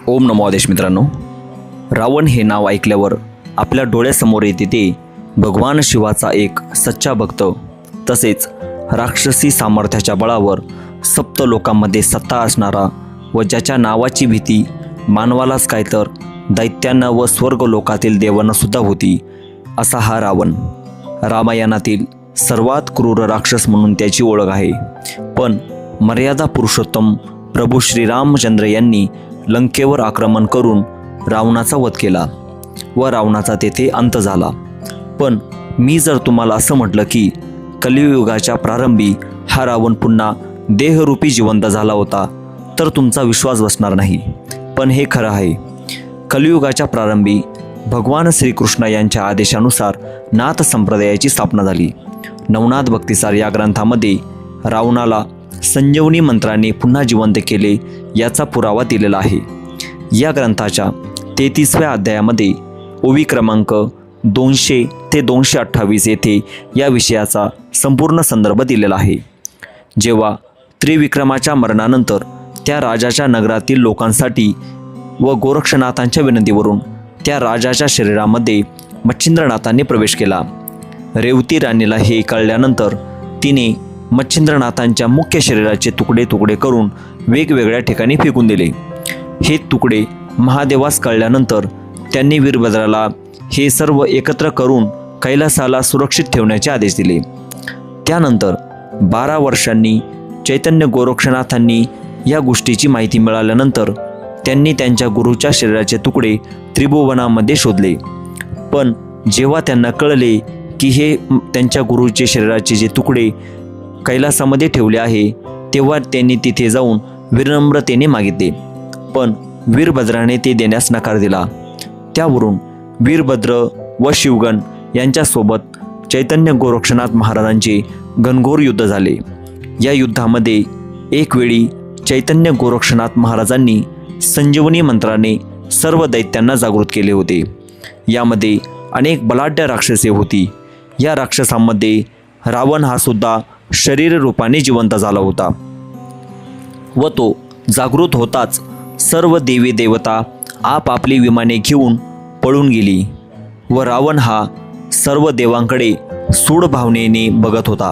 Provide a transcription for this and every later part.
ओम नमो आदेश. मित्रांनो, रावण हे नाव ऐकल्यावर आपल्या डोळ्यासमोर येते ते भगवान शिवाचा एक सच्चा भक्त, तसेच राक्षसी सामर्थ्याच्या बळावर सप्त लोकांमध्ये सत्ता असणारा व ज्याच्या नावाची भीती मानवालाच काय तर दैत्यांना व स्वर्ग लोकातील देवांना सुद्धा होती, असा हा रावण. रामायणातील सर्वात क्रूर राक्षस म्हणून त्याची ओळख आहे. पण मर्यादा पुरुषोत्तम प्रभू श्रीरामचंद्र यांनी लंकेवर आक्रमण करून रावणाचा वध केला व रावणाचा तेथे अंत झाला. पण मी जर तुम्हाला असं म्हटलं की कलियुगाच्या प्रारंभी हा रावण पुन्हा देहरूपी जिवंत झाला होता, तर तुमचा विश्वास बसणार नाही. पण हे खरं आहे. कलियुगाच्या प्रारंभी भगवान श्रीकृष्ण यांच्या आदेशानुसार नाथ संप्रदायाची स्थापना झाली. नवनाथ भक्तिसार या ग्रंथामध्ये रावणाला संजीवनी मंत्राने पुन्हा जिवंत केले याचा पुरावा दिलेला आहे. या ग्रंथाच्या 33व्या अध्यायामध्ये ओवी क्रमांक 200 ते 228 येथे या विषयाचा संपूर्ण संदर्भ दिलेला आहे. जेव्हा त्रिविक्रमाच्या मरणानंतर त्या राजाच्या नगरातील लोकांसाठी व गोरक्षनाथांच्या विनंतीवरून त्या राजाच्या शरीरामध्ये मच्छिंद्रनाथांनी प्रवेश केला. रेवती राणीला हे कळल्यानंतर तिने मच्छिंद्रनाथांच्या मुख्य शरीराचे तुकडे तुकडे करून वेगवेगळ्या ठिकाणी फेकून दिले. हे तुकडे महादेवास कळल्यानंतर त्यांनी वीरभद्राला हे सर्व एकत्र करून कैलासाला सुरक्षित ठेवण्याचे आदेश दिले. त्यानंतर 12 वर्षांनी चैतन्य गोरक्षनाथांनी या गोष्टीची माहिती मिळाल्यानंतर त्यांनी त्यांच्या गुरूच्या शरीराचे तुकडे त्रिभुवनामध्ये शोधले. पण जेव्हा त्यांना कळले की हे त्यांच्या गुरूचे शरीराचे जे तुकडे कैलासामध्ये ठेवले आहे, तेव्हा त्यांनी तिथे जाऊन विनम्रतेने मागितले. पण वीरभद्राने ते देण्यास नकार दिला. त्यावरून वीरभद्र व शिवगण यांच्यासोबत चैतन्य गोरक्षनाथ महाराजांचे घनघोर युद्ध झाले. या युद्धामध्ये एक वेळी चैतन्य गोरक्षनाथ महाराजांनी संजीवनी मंत्राने सर्व दैत्यांना जागृत केले होते. यामध्ये अनेक बलाढ्य राक्षसे होती. या राक्षसांमध्ये रावण हा सुद्धा शरीर रूपाने जिवंत झाला होता व तो जागृत होताच सर्व देवी देवता आपापली विमाने घेऊन पळून गेली व रावण हा सर्व देवांकडे सूड भावनेने बघत होता.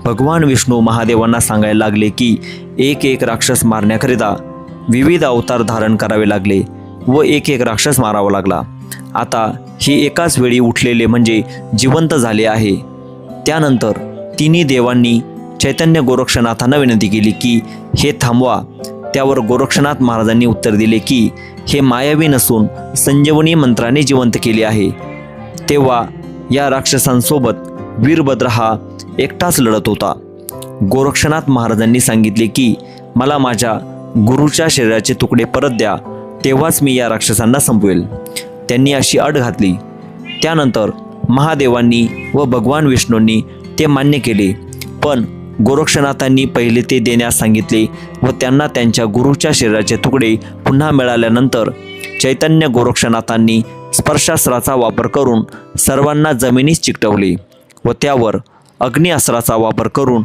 भगवान विष्णू महादेवांना सांगायला लागले की एक एक राक्षस मारण्याकरिता विविध अवतार धारण करावे लागले व एक एक राक्षस मारावा लागला. आता हे एकाच वेळी उठलेले म्हणजे जिवंत झाले आहे. त्यानंतर तिन्ही देवांनी चैतन्य गोरक्षनाथांना विनंती केली की हे थांबवा. त्यावर गोरक्षनाथ महाराजांनी उत्तर दिले की हे मायावी नसून संजीवनी मंत्राने जिवंत केले आहे. तेव्हा या राक्षसांसोबत वीरभद्र हा एकटाच लढत होता. गोरक्षनाथ महाराजांनी सांगितले की मला माझ्या गुरूच्या शरीराचे तुकडे परत द्या, तेव्हाच मी या राक्षसांना संपवेल. त्यांनी अशी अट घातली. त्यानंतर महादेवांनी व भगवान विष्णूंनी ते मान्य केले. पण गोरक्षनाथांनी पहिले ते देण्यास सांगितले व त्यांना त्यांच्या गुरूच्या शरीराचे तुकडे पुन्हा मिळाल्यानंतर चैतन्य गोरक्षनाथांनी स्पर्शास्त्राचा वापर करून सर्वांना जमिनीस चिकटवले व त्यावर अग्नी अस्त्राचा वापर करून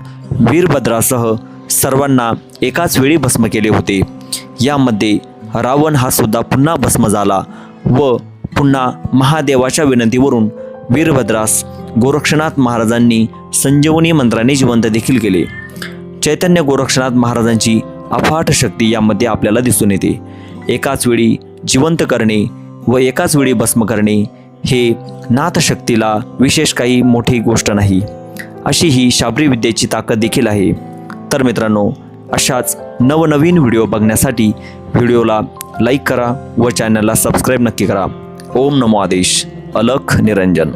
वीरभद्रासह सर्वांना एकाच वेळी भस्म केले होते. यामध्ये रावण हा सुद्धा पुन्हा भस्म झाला व पुन्हा महादेवाच्या विनंतीवरून वीरभद्रास गोरक्षनाथ महाराजांनी संजीवनी मंत्राने जिवंत देखील केले. चैतन्य गोरक्षनाथ महाराजांची अफाट शक्ती यामध्ये आपल्याला दिसून येते. एकाच वेळी जिवंत करणे व एकाच वेळी भस्म करणे हे नाथशक्तीला विशेष काही मोठी गोष्ट नाही. अशी ही शाबरी विद्येची ताकद देखील आहे. तर मित्रांनो, अशाच नवनवीन व्हिडिओ बघण्यासाठी व्हिडिओला लाईक करा व चॅनलला सबस्क्राईब नक्की करा. ओम नमो आदेश. अलख निरंजन.